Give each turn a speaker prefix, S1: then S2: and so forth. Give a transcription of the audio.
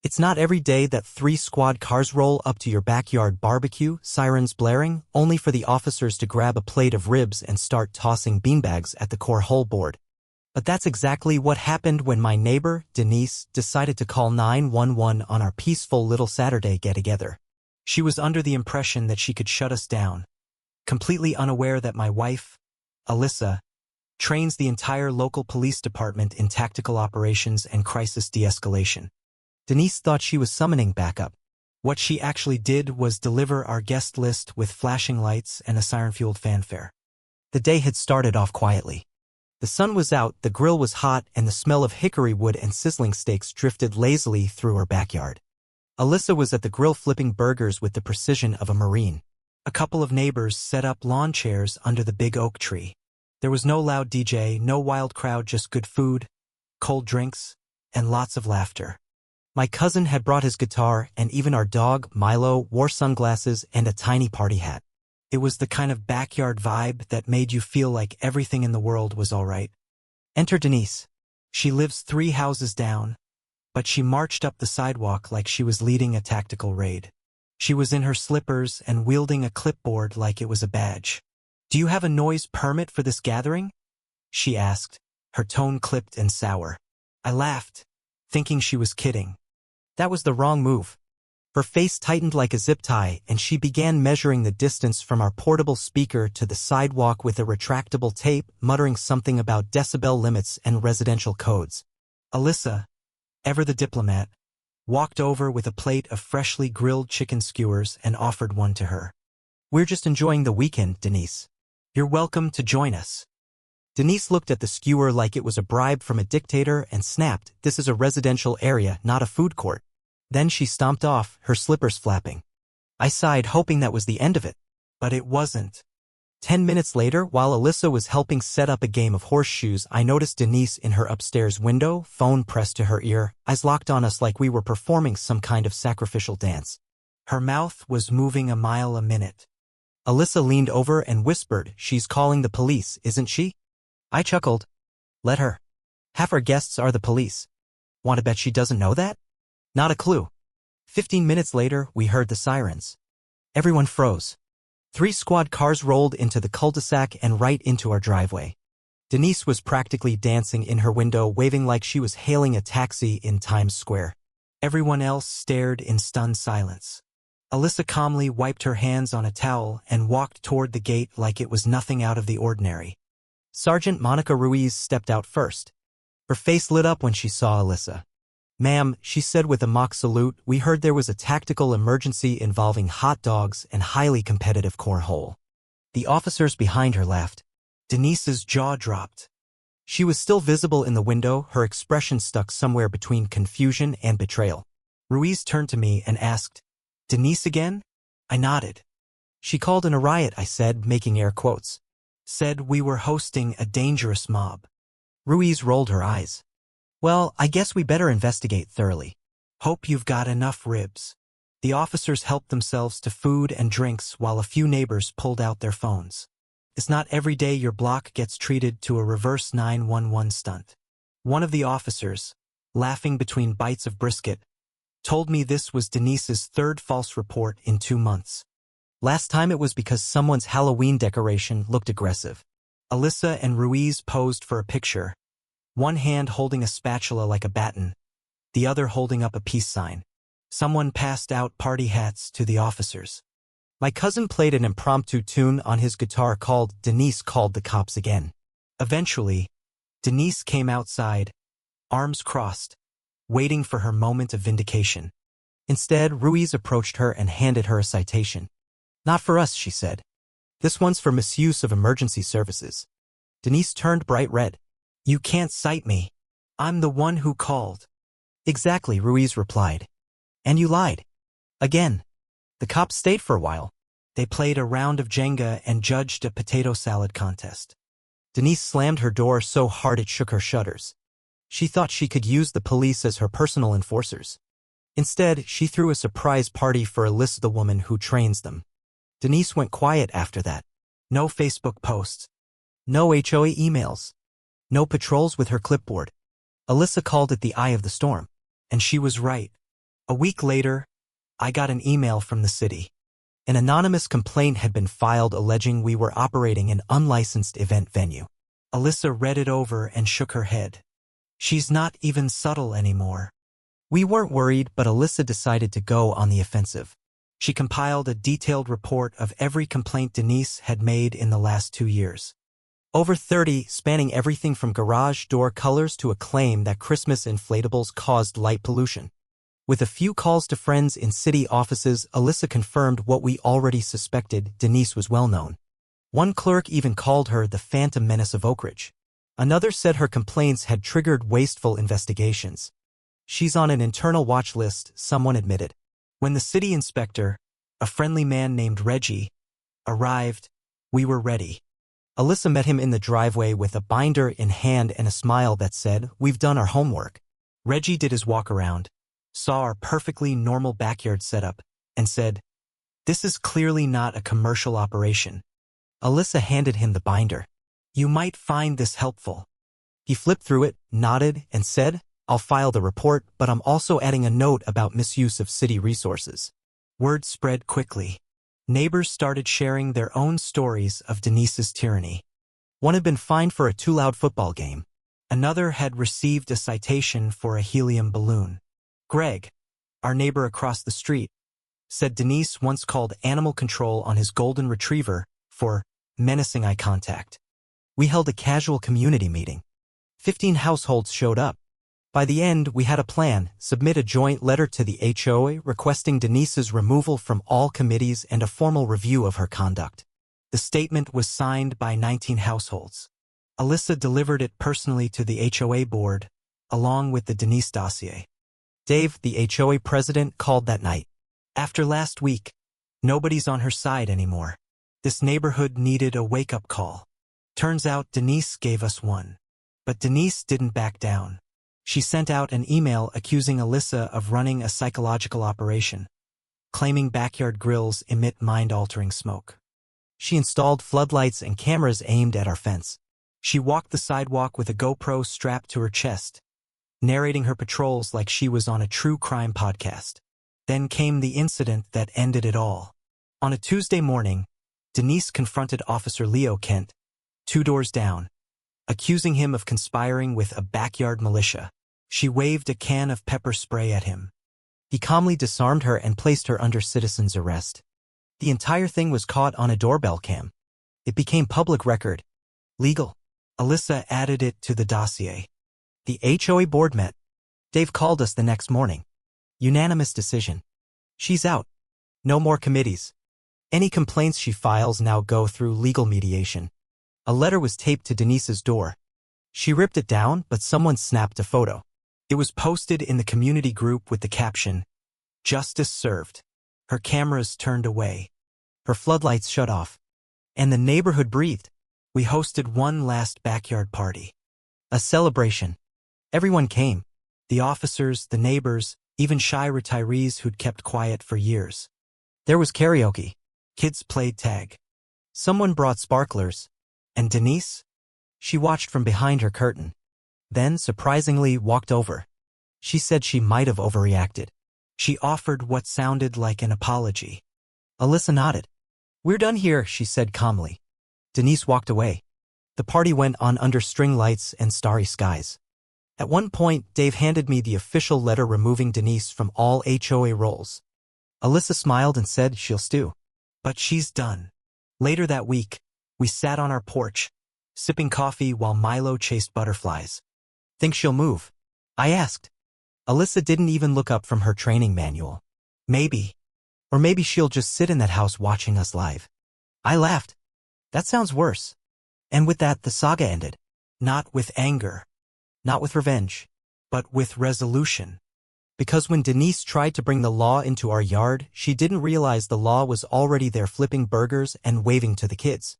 S1: It's not every day that 3 squad cars roll up to your backyard barbecue, sirens blaring, only for the officers to grab a plate of ribs and start tossing beanbags at the cornhole board. But that's exactly what happened when my neighbor, Denise, decided to call 911 on our peaceful little Saturday get-together. She was under the impression that she could shut us down, completely unaware that my wife, Alyssa, trains the entire local police department in tactical operations and crisis de-escalation. Denise thought she was summoning backup. What she actually did was deliver our guest list with flashing lights and a siren-fueled fanfare. The day had started off quietly. The sun was out, the grill was hot, and the smell of hickory wood and sizzling steaks drifted lazily through our backyard. Alyssa was at the grill flipping burgers with the precision of a Marine. A couple of neighbors set up lawn chairs under the big oak tree. There was no loud DJ, no wild crowd, just good food, cold drinks, and lots of laughter. My cousin had brought his guitar, and even our dog, Milo, wore sunglasses and a tiny party hat. It was the kind of backyard vibe that made you feel like everything in the world was all right. Enter Denise. She lives 3 houses down, but she marched up the sidewalk like she was leading a tactical raid. She was in her slippers and wielding a clipboard like it was a badge. "Do you have a noise permit for this gathering?" she asked, her tone clipped and sour. I laughed, thinking she was kidding. That was the wrong move. Her face tightened like a zip tie, and she began measuring the distance from our portable speaker to the sidewalk with a retractable tape, muttering something about decibel limits and residential codes. Alyssa, ever the diplomat, walked over with a plate of freshly grilled chicken skewers and offered one to her. "We're just enjoying the weekend, Denise. You're welcome to join us." Denise looked at the skewer like it was a bribe from a dictator and snapped, "This is a residential area, not a food court." Then she stomped off, her slippers flapping. I sighed, hoping that was the end of it. But it wasn't. 10 minutes later, while Alyssa was helping set up a game of horseshoes, I noticed Denise in her upstairs window, phone pressed to her ear, eyes locked on us like we were performing some kind of sacrificial dance. Her mouth was moving a mile a minute. Alyssa leaned over and whispered, "She's calling the police, isn't she?" I chuckled. "Let her. Half our guests are the police. Want to bet she doesn't know that?" Not a clue. 15 minutes later, we heard the sirens. Everyone froze. 3 squad cars rolled into the cul-de-sac and right into our driveway. Denise was practically dancing in her window, waving like she was hailing a taxi in Times Square. Everyone else stared in stunned silence. Alyssa calmly wiped her hands on a towel and walked toward the gate like it was nothing out of the ordinary. Sergeant Monica Ruiz stepped out first. Her face lit up when she saw Alyssa. "Ma'am," she said with a mock salute, "we heard there was a tactical emergency involving hot dogs and highly competitive cornhole." The officers behind her laughed. Denise's jaw dropped. She was still visible in the window, her expression stuck somewhere between confusion and betrayal. Ruiz turned to me and asked, "Denise again?" I nodded. "She called in a riot," I said, making air quotes. "Said we were hosting a dangerous mob." Ruiz rolled her eyes. "Well, I guess we better investigate thoroughly. Hope you've got enough ribs." The officers helped themselves to food and drinks while a few neighbors pulled out their phones. It's not every day your block gets treated to a reverse 911 stunt. One of the officers, laughing between bites of brisket, told me this was Denise's 3rd false report in 2 months. Last time it was because someone's Halloween decoration looked aggressive. Alyssa and Ruiz posed for a picture, one hand holding a spatula like a baton, the other holding up a peace sign. Someone passed out party hats to the officers. My cousin played an impromptu tune on his guitar called "Denise Called the Cops Again." Eventually, Denise came outside, arms crossed, waiting for her moment of vindication. Instead, Ruiz approached her and handed her a citation. "Not for us," she said. "This one's for misuse of emergency services." Denise turned bright red. "You can't cite me. I'm the one who called." "Exactly," Ruiz replied. "And you lied. Again." The cops stayed for a while. They played a round of Jenga and judged a potato salad contest. Denise slammed her door so hard it shook her shutters. She thought she could use the police as her personal enforcers. Instead, she threw a surprise party for Alyssa, the woman who trains them. Denise went quiet after that. No Facebook posts. No HOA emails. No patrols with her clipboard. Alyssa called it the eye of the storm. And she was right. A week later, I got an email from the city. An anonymous complaint had been filed alleging we were operating an unlicensed event venue. Alyssa read it over and shook her head. She's not even subtle anymore. We weren't worried, but Alyssa decided to go on the offensive. She compiled a detailed report of every complaint Denise had made in the last 2 years. Over 30, spanning everything from garage door colors to a claim that Christmas inflatables caused light pollution. With a few calls to friends in city offices, Alyssa confirmed what we already suspected: Denise was well known. One clerk even called her the Phantom Menace of Oak Ridge. Another said her complaints had triggered wasteful investigations. She's on an internal watch list, someone admitted. When the city inspector, a friendly man named Reggie, arrived, we were ready. Alyssa met him in the driveway with a binder in hand and a smile that said, "We've done our homework." Reggie did his walk around, saw our perfectly normal backyard setup, and said, "This is clearly not a commercial operation." Alyssa handed him the binder. "You might find this helpful." He flipped through it, nodded, and said, "I'll file the report, but I'm also adding a note about misuse of city resources." Word spread quickly. Neighbors started sharing their own stories of Denise's tyranny. One had been fined for a too loud football game. Another had received a citation for a helium balloon. Greg, our neighbor across the street, said Denise once called animal control on his golden retriever for menacing eye contact. We held a casual community meeting. 15 households showed up. By the end, we had a plan: submit a joint letter to the HOA requesting Denise's removal from all committees and a formal review of her conduct. The statement was signed by 19 households. Alyssa delivered it personally to the HOA board, along with the Denise dossier. Dave, the HOA president, called that night. "After last week, nobody's on her side anymore. This neighborhood needed a wake-up call." Turns out Denise gave us one. But Denise didn't back down. She sent out an email accusing Alyssa of running a psychological operation, claiming backyard grills emit mind-altering smoke. She installed floodlights and cameras aimed at our fence. She walked the sidewalk with a GoPro strapped to her chest, narrating her patrols like she was on a true crime podcast. Then came the incident that ended it all. On a Tuesday morning, Denise confronted Officer Leo Kent, 2 doors down, accusing him of conspiring with a backyard militia. She waved a can of pepper spray at him. He calmly disarmed her and placed her under citizen's arrest. The entire thing was caught on a doorbell cam. It became public record. Legal. Alyssa added it to the dossier. The HOA board met. Dave called us the next morning. Unanimous decision. She's out. No more committees. Any complaints she files now go through legal mediation. A letter was taped to Denise's door. She ripped it down, but someone snapped a photo. It was posted in the community group with the caption, "Justice served." Her cameras turned away. Her floodlights shut off. And the neighborhood breathed. We hosted one last backyard party. A celebration. Everyone came. The officers, the neighbors, even shy retirees who'd kept quiet for years. There was karaoke. Kids played tag. Someone brought sparklers. And Denise? She watched from behind her curtain. Then, surprisingly, walked over. She said she might have overreacted. She offered what sounded like an apology. Alyssa nodded. "We're done here," she said calmly. Denise walked away. The party went on under string lights and starry skies. At one point, Dave handed me the official letter removing Denise from all HOA roles. Alyssa smiled and said she'll stew. But she's done. Later that week, we sat on our porch, sipping coffee while Milo chased butterflies. "Think she'll move?" I asked. Alyssa didn't even look up from her training manual. "Maybe. Or maybe she'll just sit in that house watching us live." I laughed. "That sounds worse." And with that, the saga ended. Not with anger. Not with revenge. But with resolution. Because when Denise tried to bring the law into our yard, she didn't realize the law was already there flipping burgers and waving to the kids.